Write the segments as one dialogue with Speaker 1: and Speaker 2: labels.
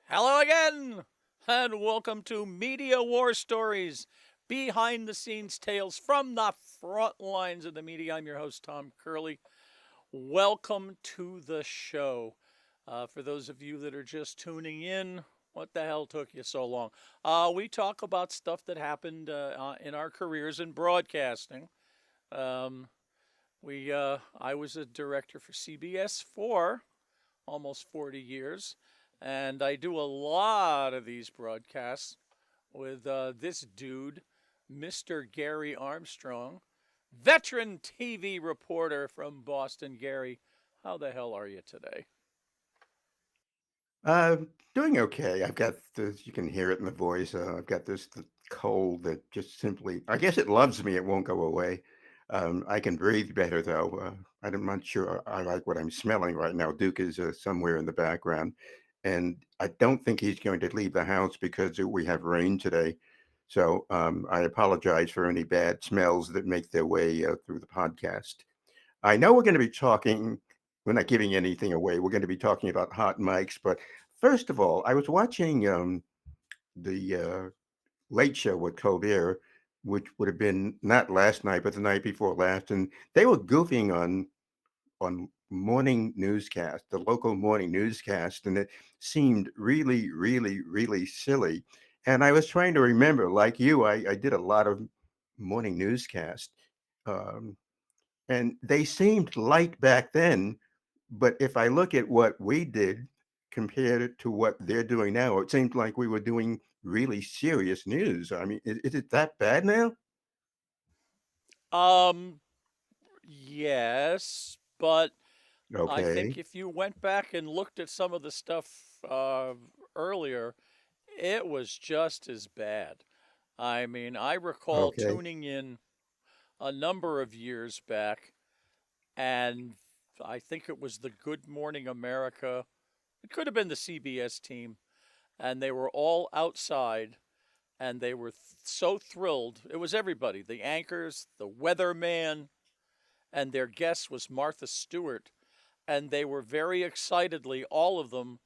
Speaker 1: Hello again, and welcome to Media War Stories, behind the scenes tales from the front lines of the media. I'm your host, Tom Curley. Welcome to the show. For those of you that are just tuning in, what the hell took you so long? We talk about stuff that happened in our careers in broadcasting. Um, I was a director for CBS for almost 40 years. And I do a lot of these broadcasts with this dude, Mr. Garry Armstrong, veteran TV reporter from Boston. Garry, how the hell are you today?
Speaker 2: Uh, Doing okay. I've got this, you can hear it in the voice. I've got this cold that just simply, I guess it loves me. It won't go away. I can breathe better though. I'm not sure I like what I'm smelling right now. Duke is somewhere in the background, and I don't think he's going to leave the house because we have rain today. So I apologize for any bad smells that make their way through the podcast. I know we're going to be talking, we're not giving anything away. We're going to be talking about hot mics. But first of all, I was watching the Late Show with Colbert, which would have been not last night, but the night before last. And they were goofing on morning newscast, the local morning newscast. And it seemed really, really, really silly. And I was trying to remember, like you, I did a lot of morning newscast. Um, and they seemed light back then, but if I look at what we did compared it to what they're doing now, it seems like we were doing really serious news. I mean, is it that bad now?
Speaker 1: Um, yes, but I think
Speaker 2: Okay,
Speaker 1: if you went back and looked at some of the stuff earlier, it was just as bad. I mean, I recall
Speaker 2: okay,
Speaker 1: tuning in a number of years back, and I think it was the Good Morning America. It could have been the CBS team, and they were all outside, and they were so thrilled. It was everybody, the anchors, the weatherman, and their guest was Martha Stewart, and they were very excitedly, all of them,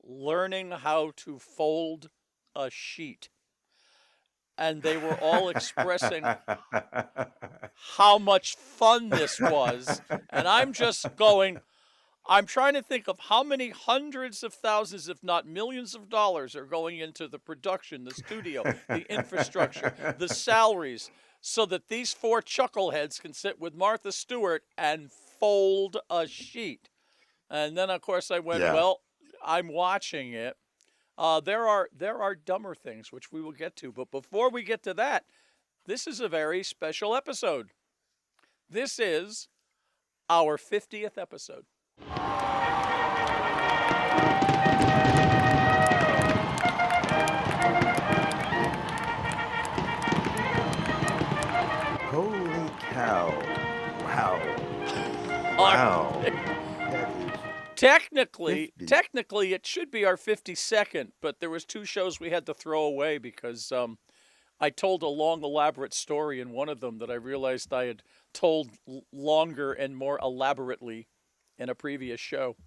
Speaker 1: learning how to fold a sheet. And they were all expressing how much fun this was. And I'm just going, I'm trying to think of how many hundreds of thousands, if not millions of dollars, are going into the production, the studio, the infrastructure, the salaries, so that these four chuckleheads can sit with Martha Stewart and fold a sheet. And then, of course, I went,
Speaker 2: Yeah.
Speaker 1: well, I'm watching it. There are dumber things which we will get to, but before we get to that, this is a very special episode. This is our 50th episode.
Speaker 2: Holy cow! Wow!
Speaker 1: All
Speaker 2: Wow!
Speaker 1: right.
Speaker 2: That is
Speaker 1: Technically,
Speaker 2: 50.
Speaker 1: technically, it should be our 52nd, but there was two shows we had to throw away because I told a long, elaborate story in one of them that I realized I had told longer and more elaborately in a previous show.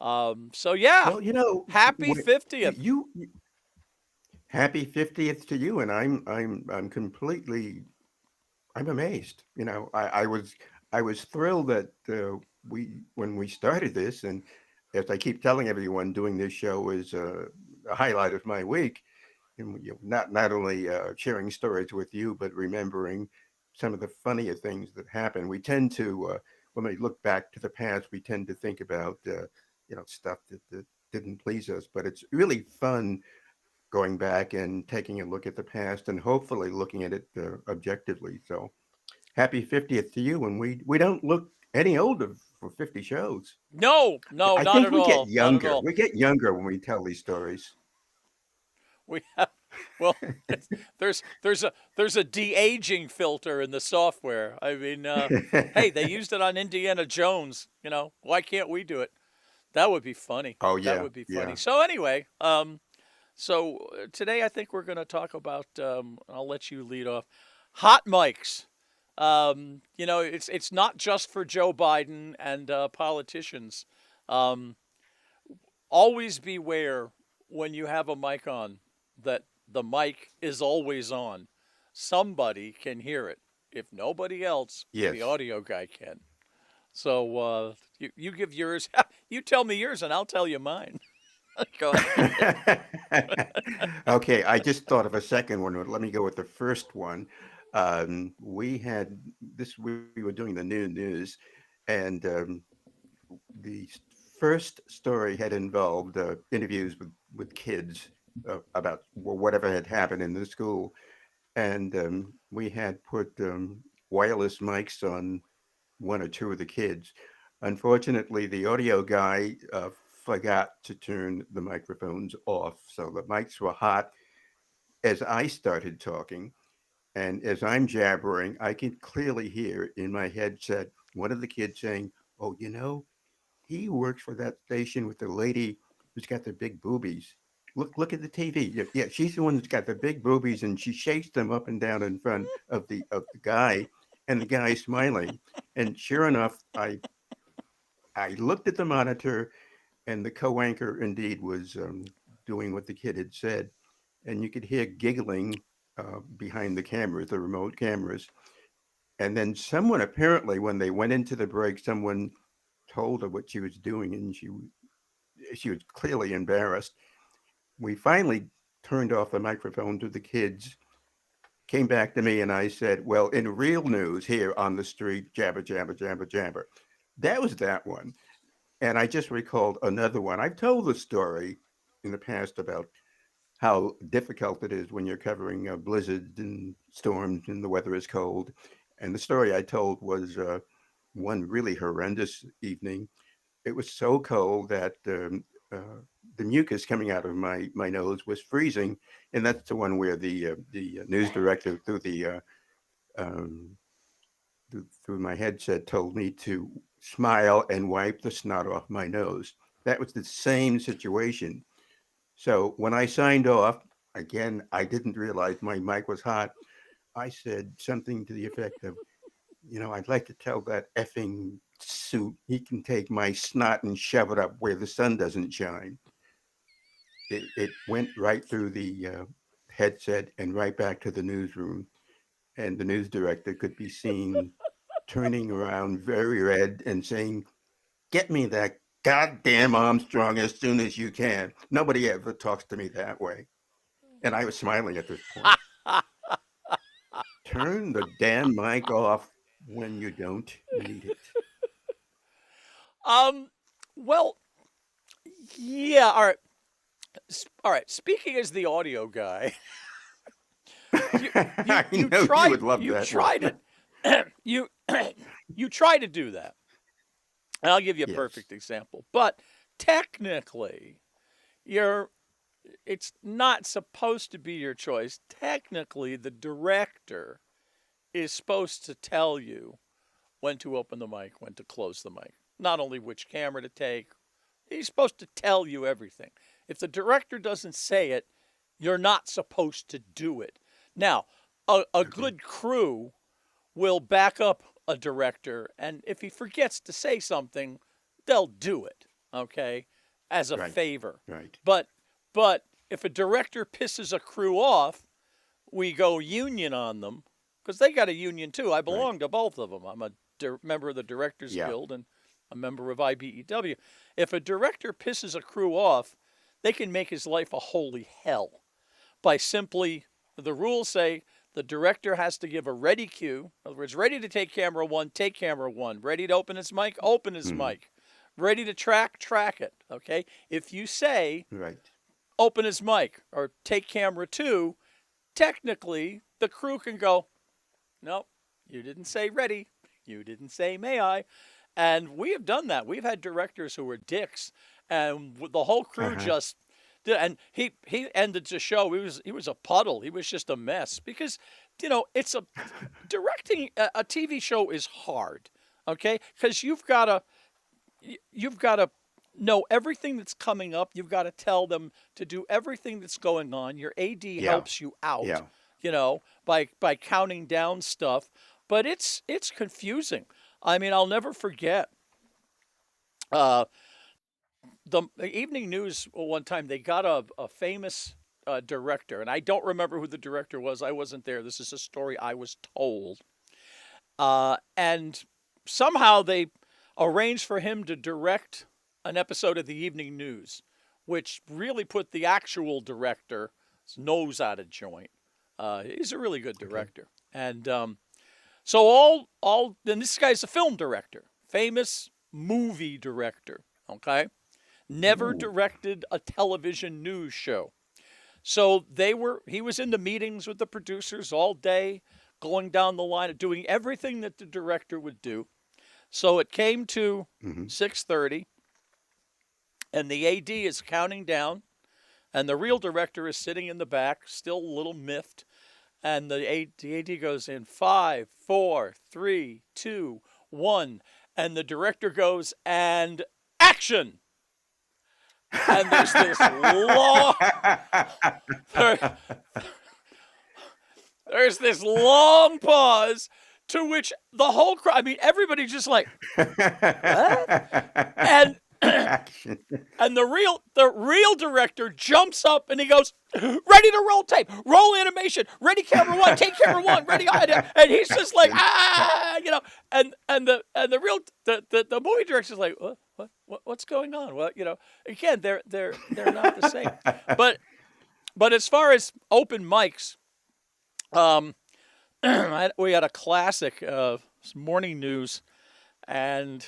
Speaker 1: So yeah,
Speaker 2: Well, you know,
Speaker 1: happy 50th.
Speaker 2: you happy 50th to you, and I'm completely I'm amazed. You know, I was thrilled that we when we started this, and as I keep telling everyone, doing this show is a highlight of my week. And not only sharing stories with you, but remembering some of the funnier things that happen. We tend to when we look back to the past, we tend to think about stuff that didn't please us. But it's really fun going back and taking a look at the past and hopefully looking at it objectively. So happy 50th to you. And we don't look any older for 50 shows.
Speaker 1: No, no,
Speaker 2: I
Speaker 1: not
Speaker 2: think
Speaker 1: at
Speaker 2: we get
Speaker 1: all, not at
Speaker 2: younger.
Speaker 1: all.
Speaker 2: We get younger when we tell these stories.
Speaker 1: We have, well, there's a de aging filter in the software. I mean, hey, they used it on Indiana Jones. Why can't we do it? That would be funny.
Speaker 2: Oh
Speaker 1: That
Speaker 2: yeah,
Speaker 1: would be funny.
Speaker 2: yeah.
Speaker 1: So anyway, today I think we're going to talk about. I'll let you lead off. Hot mics. It's not just for Joe Biden and politicians. Um, Always beware when you have a mic on, that the mic is always on. Somebody can hear it. If nobody else, the
Speaker 2: Yes.
Speaker 1: audio guy can. So you give yours. You tell me yours, and I'll tell you mine. Go ahead.
Speaker 2: Okay, I just thought of a second one. Let me go with the first one. We had this, we were doing the new news, and the first story had involved interviews with kids about whatever had happened in the school. And we had put wireless mics on one or two of the kids. Unfortunately, the audio guy forgot to turn the microphones off. So the mics were hot as I started talking. And as I'm jabbering, I can clearly hear in my headset one of the kids saying, "Oh, you know, he works for that station with the lady who's got the big boobies. Look at the TV. Yeah, yeah, she's the one that's got the big boobies, and she shakes them up and down in front of the guy, and the guy's smiling." And sure enough, I looked at the monitor, and the co-anchor indeed was doing what the kid had said, and you could hear giggling behind the cameras, the remote cameras. And then someone apparently, when they went into the break, someone told her what she was doing, and she was clearly embarrassed. We finally turned off the microphone to the kids, came back to me, and I said, "Well, in real news here on the street, jabber, jabber, jabber, jabber." That was that one. And I just recalled another one. I've told the story in the past about how difficult it is when you're covering blizzards and storms and the weather is cold. And the story I told was one really horrendous evening. It was so cold that the mucus coming out of my nose was freezing, and that's the one where the news director um, through my headset told me to smile and wipe the snot off my nose. That was the same situation. So when I signed off, again, I didn't realize my mic was hot. I said something to the effect of, I'd like to tell that effing suit he can take my snot and shove it up where the sun doesn't shine. It went right through the headset and right back to the newsroom. And the news director could be seen turning around very red and saying, "Get me that goddamn Armstrong as soon as you can." Nobody ever talks to me that way. And I was smiling at this point. Turn the damn mic off when you don't need it.
Speaker 1: Um. Well, yeah. All right. All right. Speaking as the audio guy, you
Speaker 2: I know you would love
Speaker 1: you
Speaker 2: that one.
Speaker 1: tried it. You you try to do that. And I'll give you a
Speaker 2: Yes.
Speaker 1: perfect example. But technically, you're it's not supposed to be your choice. Technically, the director is supposed to tell you when to open the mic, when to close the mic. Not only which camera to take, he's supposed to tell you everything. If the director doesn't say it, you're not supposed to do it. Now, a
Speaker 2: Okay.
Speaker 1: good crew will back up a director, and if he forgets to say something, they'll do it, okay, as a
Speaker 2: Right.
Speaker 1: favor.
Speaker 2: Right.
Speaker 1: But but if a director pisses a crew off, we go union on them because they got a union too. I
Speaker 2: Right.
Speaker 1: belong to both of them. I'm a member of the Directors
Speaker 2: Yeah.
Speaker 1: Guild and a member of IBEW. If a director pisses a crew off, they can make his life a holy hell by simply, the rules say the director has to give a ready cue. In other words, ready to take camera one, take camera one. Ready to open his mic, open his
Speaker 2: Hmm.
Speaker 1: mic. Ready to track it. Okay. If you say
Speaker 2: Right.
Speaker 1: open his mic or take camera two, technically the crew can go, nope, you didn't say ready. You didn't say may I. And we have done that. We've had directors who were dicks, and the whole
Speaker 2: Uh
Speaker 1: crew
Speaker 2: huh.
Speaker 1: just did. And he ended the show. He was a puddle. He was just a mess because it's a directing a TV show is hard. Okay, because you've got to know everything that's coming up. You've got to tell them to do everything that's going on. Your AD
Speaker 2: Yeah.
Speaker 1: helps you out,
Speaker 2: Yeah.
Speaker 1: by counting down stuff, but it's confusing. I mean, I'll never forget uh, the evening news one time they got a famous director, and I don't remember who the director was. I wasn't there. This is a story I was told. And somehow they arranged for him to direct an episode of the evening news, which really put the actual director's nose out of joint. He's a really good
Speaker 2: Okay.
Speaker 1: director, and so all, and this guy's a film director, famous movie director. Okay, never
Speaker 2: Ooh.
Speaker 1: directed a television news show. He was in the meetings with the producers all day, going down the line of doing everything that the director would do. So it came to
Speaker 2: Hmm.
Speaker 1: 6:30 and the AD is counting down and the real director is sitting in the back, still a little miffed, and the AD goes in 5, 4, 3, 2, 1, and the director goes and action. And there's this long there, there's this long pause to which the whole crowd, I mean, everybody's just like, what? And
Speaker 2: Action.
Speaker 1: and the real director jumps up and he goes, ready to roll tape, roll animation, ready camera one, take camera one, ready, and he's just like, and the real the movie director's like, what's going on? Well, again, they're not the same. But as far as open mics, um, we had a classic morning news, and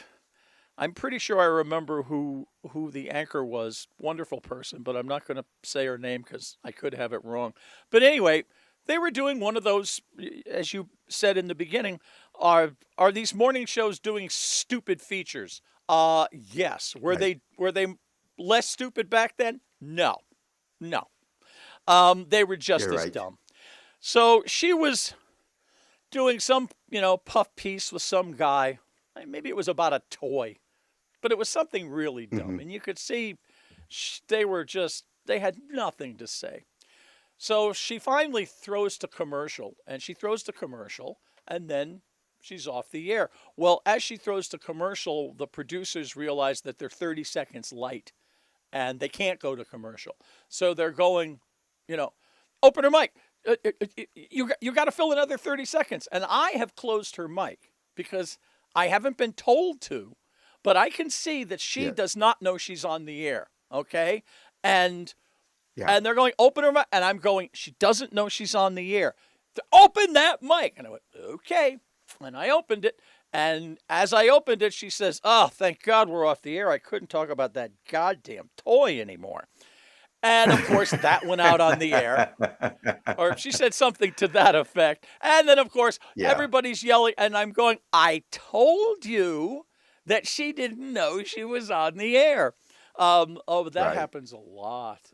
Speaker 1: I'm pretty sure I remember who the anchor was. Wonderful person, but I'm not going to say her name because I could have it wrong. But anyway, they were doing one of those, as you said in the beginning. Are these morning shows doing stupid features? Yes. Were
Speaker 2: Right.
Speaker 1: they less stupid back then? No, no. They were just
Speaker 2: You're
Speaker 1: as
Speaker 2: right.
Speaker 1: dumb. So she was doing some, puff piece with some guy. Maybe it was about a toy, but it was something really dumb.
Speaker 2: Hmm.
Speaker 1: And you could see they had nothing to say. So she finally throws to commercial, and she throws to commercial, and then she's off the air. Well, as she throws to commercial, the producers realize that they're 30 seconds light and they can't go to commercial. So they're going, you know, open her mic. You got to fill another 30 seconds. And I have closed her mic because I haven't been told to, but I can see that she
Speaker 2: Yeah.
Speaker 1: does not know she's on the air. Okay. And
Speaker 2: Yeah.
Speaker 1: and they're going, open her mic. And I'm going, she doesn't know she's on the air. Open that mic. And I went, okay. And I opened it. And as I opened it, she says, oh, thank God we're off the air. I couldn't talk about that goddamn toy anymore. And of course, that went out on the air. Or she said something to that effect. And then, of course,
Speaker 2: Yeah.
Speaker 1: everybody's yelling. And I'm going, I told you that she didn't know she was on the air. But that
Speaker 2: Right.
Speaker 1: happens a lot.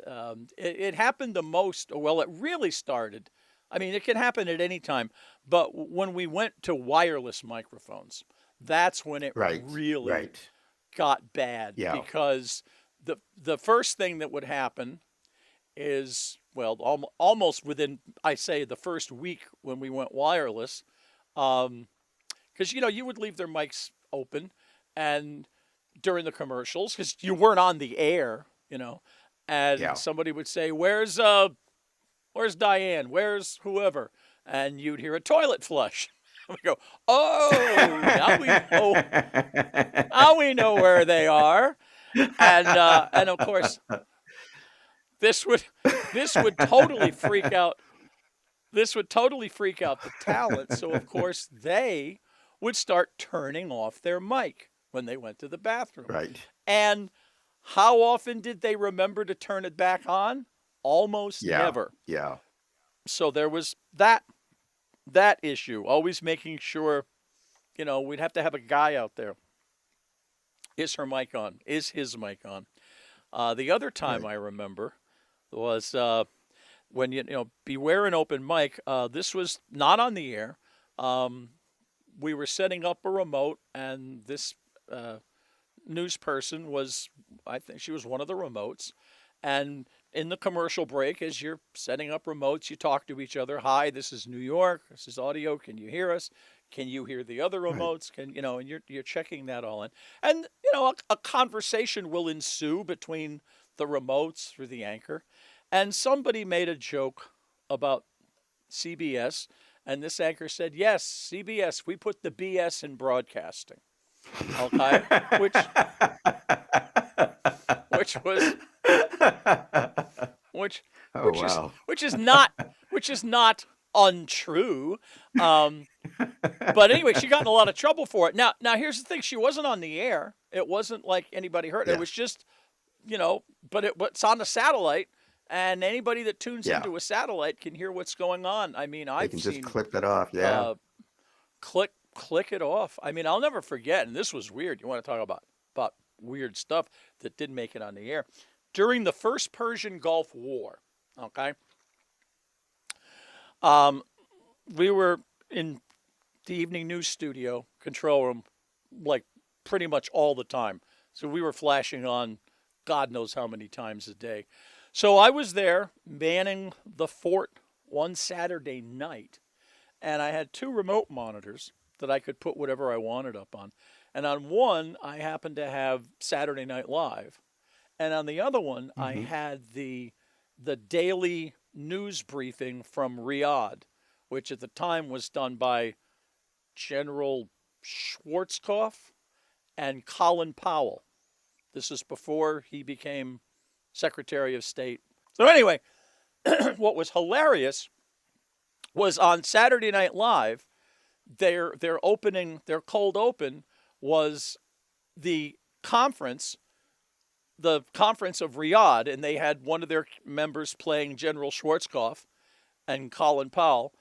Speaker 1: It happened the most. Well, it really started. I mean, it can happen at any time. But when we went to wireless microphones, that's when it
Speaker 2: Right.
Speaker 1: really
Speaker 2: Right.
Speaker 1: got bad
Speaker 2: Yeah.
Speaker 1: because the first thing that would happen is, well, almost within, I say, the first week when we went wireless, because you would leave their mics open and during the commercials because you weren't on the air, and
Speaker 2: Yeah.
Speaker 1: somebody would say, where's Diane, where's whoever, and you'd hear a toilet flush. We go, oh, now we know where they are. And of course, this would this would totally freak out the talent. So of course they would start turning off their mic when they went to the bathroom.
Speaker 2: Right.
Speaker 1: And how often did they remember to turn it back on? Almost
Speaker 2: Yeah.
Speaker 1: never.
Speaker 2: Yeah.
Speaker 1: So there was that issue, always making sure, we'd have to have a guy out there. Is her mic on? Is his mic on? The other time
Speaker 2: Right.
Speaker 1: I remember was when beware an open mic. This was not on the air. We were setting up a remote, and this news person was, I think she was one of the remotes, and in the commercial break, as you're setting up remotes, you talk to each other. Hi, this is New York. This is audio. Can you hear us? Can you hear the other
Speaker 2: Right.
Speaker 1: remotes? Can you know? And you're checking that all in, and a conversation will ensue between the remotes through the anchor, and somebody made a joke about CBS, and this anchor said, "Yes, CBS, we put the BS in broadcasting." Okay, which which was which
Speaker 2: Oh,
Speaker 1: which is
Speaker 2: wow.
Speaker 1: which is not which is not untrue. Um, but anyway, she got in a lot of trouble for it. Now here's the thing: she wasn't on the air. It wasn't like anybody heard. It
Speaker 2: Yeah.
Speaker 1: was just but it's on the satellite, and anybody that tunes
Speaker 2: Yeah.
Speaker 1: into a satellite can hear what's going on. I mean,
Speaker 2: They
Speaker 1: I've
Speaker 2: can just
Speaker 1: seen
Speaker 2: clip that off. Yeah.
Speaker 1: uh, click it off. I mean, I'll never forget. And this was weird. You want to talk about weird stuff that didn't make it on the air during the first Persian Gulf War. Okay, um, we were in the evening news studio control room like pretty much all the time. So we were flashing on God knows how many times a day. So I was there manning the fort one Saturday night, and I had two remote monitors that I could put whatever I wanted up on. And on one, I happened to have Saturday Night Live, and on the other one, I
Speaker 2: Hmm.
Speaker 1: had the daily news briefing from Riyadh, which at the time was done by General Schwarzkopf and Colin Powell. This is before he became Secretary of State. So anyway, what was hilarious was on Saturday Night Live, their cold open was the conference, the conference of Riyadh, and they had one of their members playing General Schwarzkopf and Colin Powell,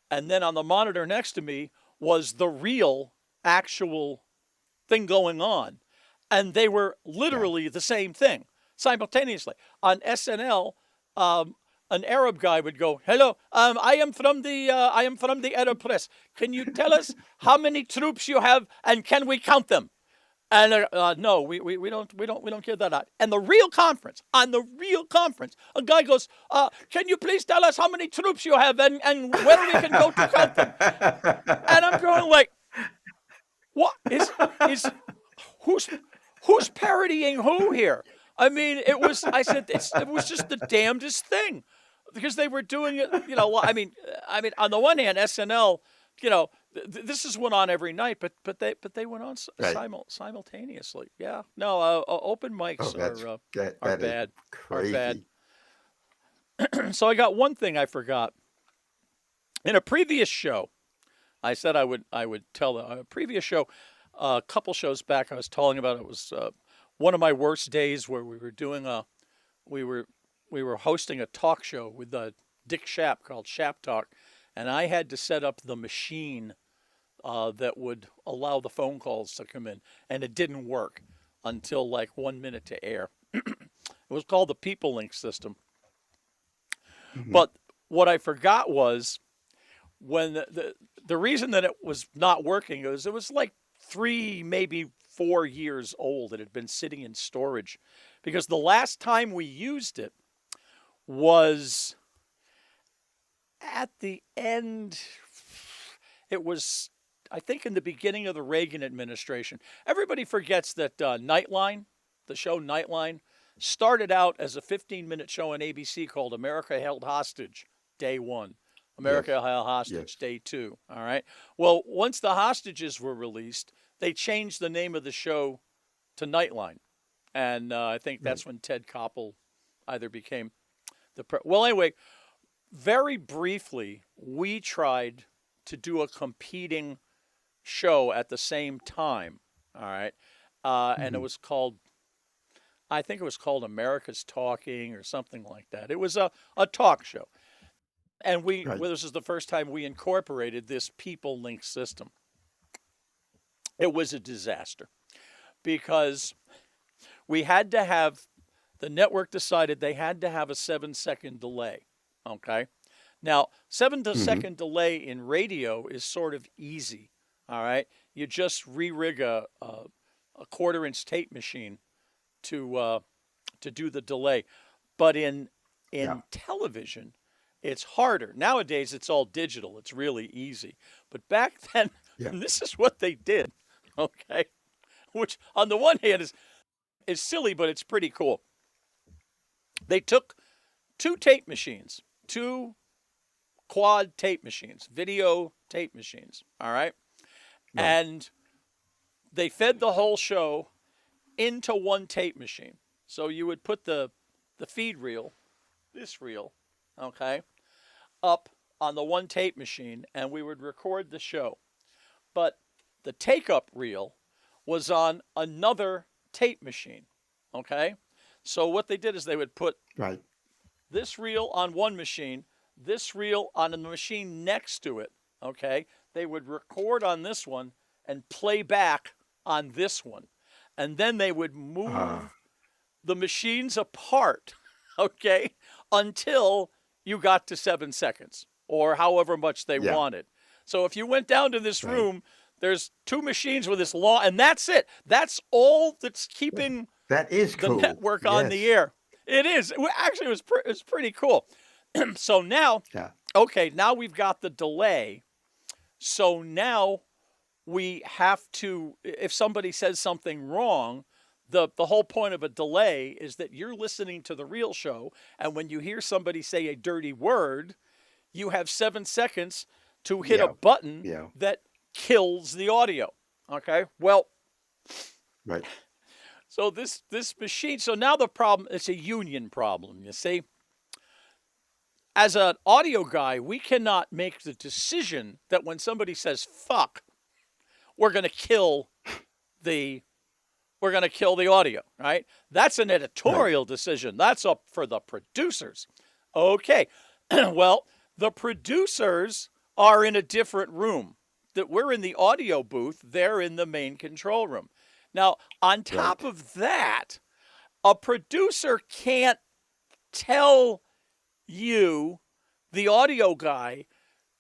Speaker 1: and then on the monitor next to me was the real actual thing going on. And they were
Speaker 2: Yeah.
Speaker 1: literally the same thing simultaneously. On SNL, an Arab guy would go, "Hello, I am from the Arab press. Can you tell us how many troops you have, and can we count them?" And no, we don't give that out. And the real conference, on the real conference, a guy goes, "Can you please tell us how many troops you have, and where we can go to count them?" And I'm going like, what is who's who's parodying who here? I mean, it was. I said it was just the damnedest thing, because they were doing it. I mean, on the one hand, SNL, this is went on every night, but they went on
Speaker 2: Right.
Speaker 1: simultaneously. Yeah, no, open
Speaker 2: Oh,
Speaker 1: mics
Speaker 2: that's
Speaker 1: are
Speaker 2: that is
Speaker 1: bad, are bad.
Speaker 2: crazy.
Speaker 1: So I got one thing I forgot in a previous show. I said I would tell a previous show, a couple shows back. I was telling about it was one of my worst days where we were we were hosting a talk show with Dick Shapp called Shapp Talk, and I had to set up the machine that would allow the phone calls to come in, and it didn't work until like 1 minute to air. It was called the People Link system.
Speaker 2: Hmm.
Speaker 1: But what I forgot was when the reason that it was not working is it was like 3 maybe 4 years old. It had been sitting in storage because the last time we used it was at the end. It was, I think, in the beginning of the Reagan administration. Everybody forgets that Nightline, the show Nightline, started out as a 15-minute show on ABC called America Held Hostage, Day One.
Speaker 2: Yes.
Speaker 1: America Held
Speaker 2: Yes.
Speaker 1: Hostage, Day Two. All right. Well, once the hostages were released, they changed the name of the show to Nightline. And I think
Speaker 2: Right.
Speaker 1: that's when Ted Koppel either became well, anyway, very briefly, we tried to do a competing show at the same time. All right. And it
Speaker 2: Hmm.
Speaker 1: was called, I think it was called America's Talking or something like that. It was a talk show. And
Speaker 2: Right.
Speaker 1: this is the first time we incorporated this People Link system. It was a disaster because we had to have, the network decided they had to have a 7 second delay. Okay. Now, 7 second
Speaker 2: Hmm.
Speaker 1: delay in radio is sort of easy. All right. You just re-rig a quarter-inch tape machine to to do the delay. But
Speaker 2: Yeah.
Speaker 1: in television, it's harder. Nowadays, it's all digital. It's really easy. But back then,
Speaker 2: Yeah.
Speaker 1: And this is what they did, okay? Which, on the one hand, is silly, but it's pretty cool. They took two tape machines, two quad tape machines, video tape machines, all right?
Speaker 2: Right.
Speaker 1: And they fed the whole show into one tape machine. So you would put the feed reel, this reel, okay, up on the one tape machine, and we would record the show. But the take up reel was on another tape machine, okay? So what they did is they would put
Speaker 2: Right.
Speaker 1: this reel on one machine, this reel on the machine next to it, okay? They would record on this one and play back on this one. And then they would
Speaker 2: Uh,
Speaker 1: move the machines apart, okay, until you got to 7 seconds or however much they
Speaker 2: yeah.
Speaker 1: wanted. So if you went down to this
Speaker 2: Right.
Speaker 1: room, there's two machines with this long, and that's it. That's all that's keeping
Speaker 2: That is
Speaker 1: the
Speaker 2: cool.
Speaker 1: network on the
Speaker 2: Yes.
Speaker 1: air. It is. Actually, it was pretty cool. So now,
Speaker 2: Yeah.
Speaker 1: okay, now we've got the delay. So now we have to, if somebody says something wrong, the whole point of a delay is that you're listening to the real show, and when you hear somebody say a dirty word, you have 7 seconds to hit a
Speaker 2: Yeah.
Speaker 1: button
Speaker 2: Yeah.
Speaker 1: that kills the audio. Okay. Well,
Speaker 2: Right.
Speaker 1: so this machine. So now the problem. It's a union problem. You see, as an audio guy, we cannot make the decision that when somebody says "fuck," we're going to kill the audio, right? That's an
Speaker 2: Right.
Speaker 1: editorial decision. That's up for the producers. Okay. Well, the producers are in a different room. That we're in the audio booth, they're in the main control room. Now, on
Speaker 2: Right.
Speaker 1: top of that, a producer can't tell you, the audio guy,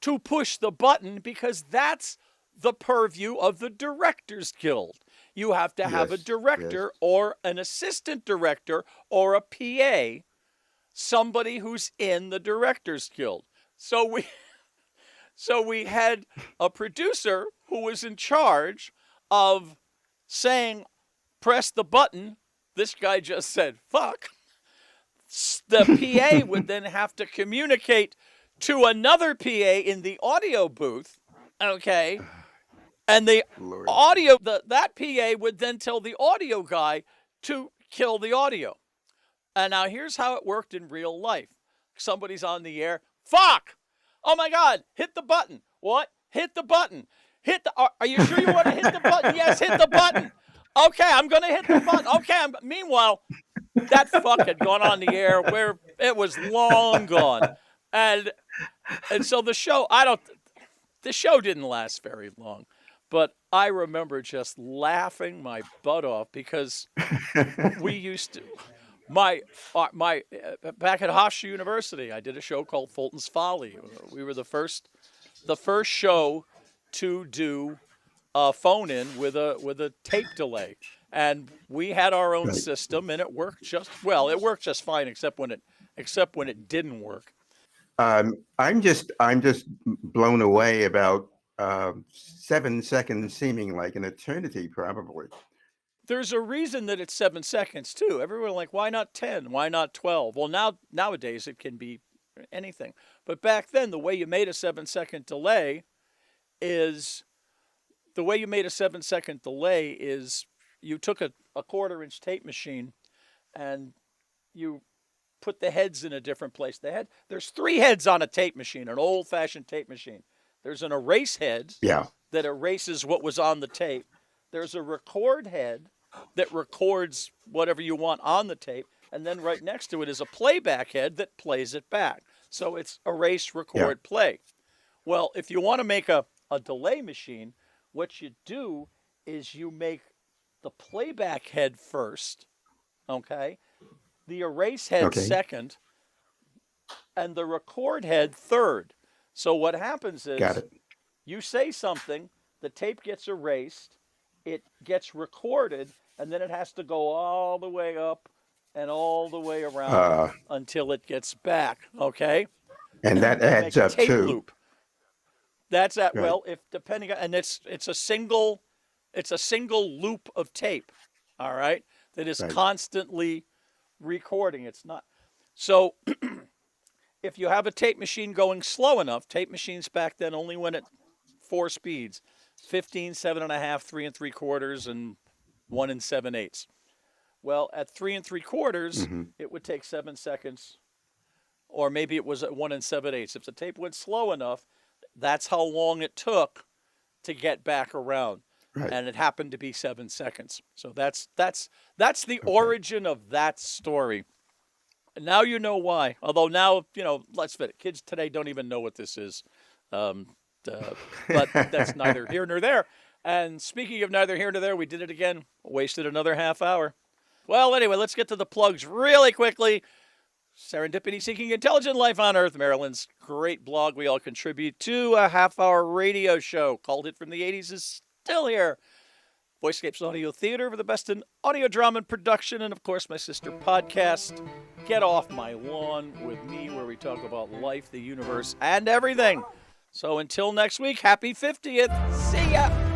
Speaker 1: to push the button because that's the purview of the Directors Guild. You have to have a
Speaker 2: Yes. Yes.
Speaker 1: director or an assistant director or a PA, somebody who's in the Directors Guild. So we had a producer who was in charge of saying, press the button. This guy just said, fuck. The PA would then have to communicate to another PA in the audio booth, okay? And the
Speaker 2: Lord.
Speaker 1: audio, that PA would then tell the audio guy to kill the audio. And now here's how it worked in real life. Somebody's on the air. Fuck! Oh my God! Hit the button. What? Hit the button. Are you sure you want to hit the button? Yes, hit the button. Okay, I'm gonna hit the button. Okay. Meanwhile, that fuck had gone on the air where it was long gone, and so the show. The show didn't last very long, but I remember just laughing my butt off because we used to my back at Hofstra University, I did a show called Fulton's Folly. We were the first show to do a phone in with a tape delay, and we had our own
Speaker 2: Right.
Speaker 1: system, and it worked just well. It worked just fine, except when it didn't work.
Speaker 2: I'm just blown away about 7 seconds seeming like an eternity, probably.
Speaker 1: There's a reason that it's 7 seconds too. Everyone like, why not 10? Why not 12? Well, nowadays it can be anything. But back then, the way you made a 7 second delay is you took a quarter-inch tape machine and you put the heads in a different place. There's three heads on a tape machine, an old-fashioned tape machine. There's an erase head
Speaker 2: Yeah.
Speaker 1: that erases what was on the tape. There's a record head that records whatever you want on the tape, and then right next to it is a playback head that plays it back. So it's erase,
Speaker 2: Yeah.
Speaker 1: record, play. Well, if you want to make a delay machine, what you do is you make the playback head first, okay? The erase head
Speaker 2: Okay.
Speaker 1: second, and the record head third. So what happens
Speaker 2: Got
Speaker 1: is
Speaker 2: it.
Speaker 1: you say something, the tape gets erased, it gets recorded, and then it has to go all the way up and all the way around
Speaker 2: Uh,
Speaker 1: until it gets back, okay?
Speaker 2: and that
Speaker 1: You
Speaker 2: adds
Speaker 1: make a
Speaker 2: up
Speaker 1: tape
Speaker 2: too.
Speaker 1: loop. That's at
Speaker 2: Right.
Speaker 1: well, if depending on, and it's a single loop of tape, all right, that is
Speaker 2: Right.
Speaker 1: constantly recording. It's not so if you have a tape machine going slow enough, tape machines back then only went at four speeds: 15, 7.5, 3 3/4, and 1 7/8. Well, at 3 3/4,
Speaker 2: Mhm.
Speaker 1: it would take 7 seconds, or maybe it was at 1 7/8. If the tape went slow enough, that's how long it took to get back around,
Speaker 2: Right.
Speaker 1: and it happened to be 7 seconds. So that's the
Speaker 2: Okay.
Speaker 1: origin of that story. And now you know why. Although now let's fit it. Kids today don't even know what this is. Um, but that's neither here nor there. And speaking of neither here nor there, we did it again. Wasted another half hour. Well, anyway, let's get to the plugs really quickly. Serendipity Seeking Intelligent Life on Earth, Maryland's great blog. We all contribute to a half-hour radio show. Called It from the 80s is still here. Voicescapes Audio Theater for the best in audio drama and production. And, of course, my sister podcast, Get Off My Lawn with me, where we talk about life, the universe, and everything. So until next week, happy 50th. See ya.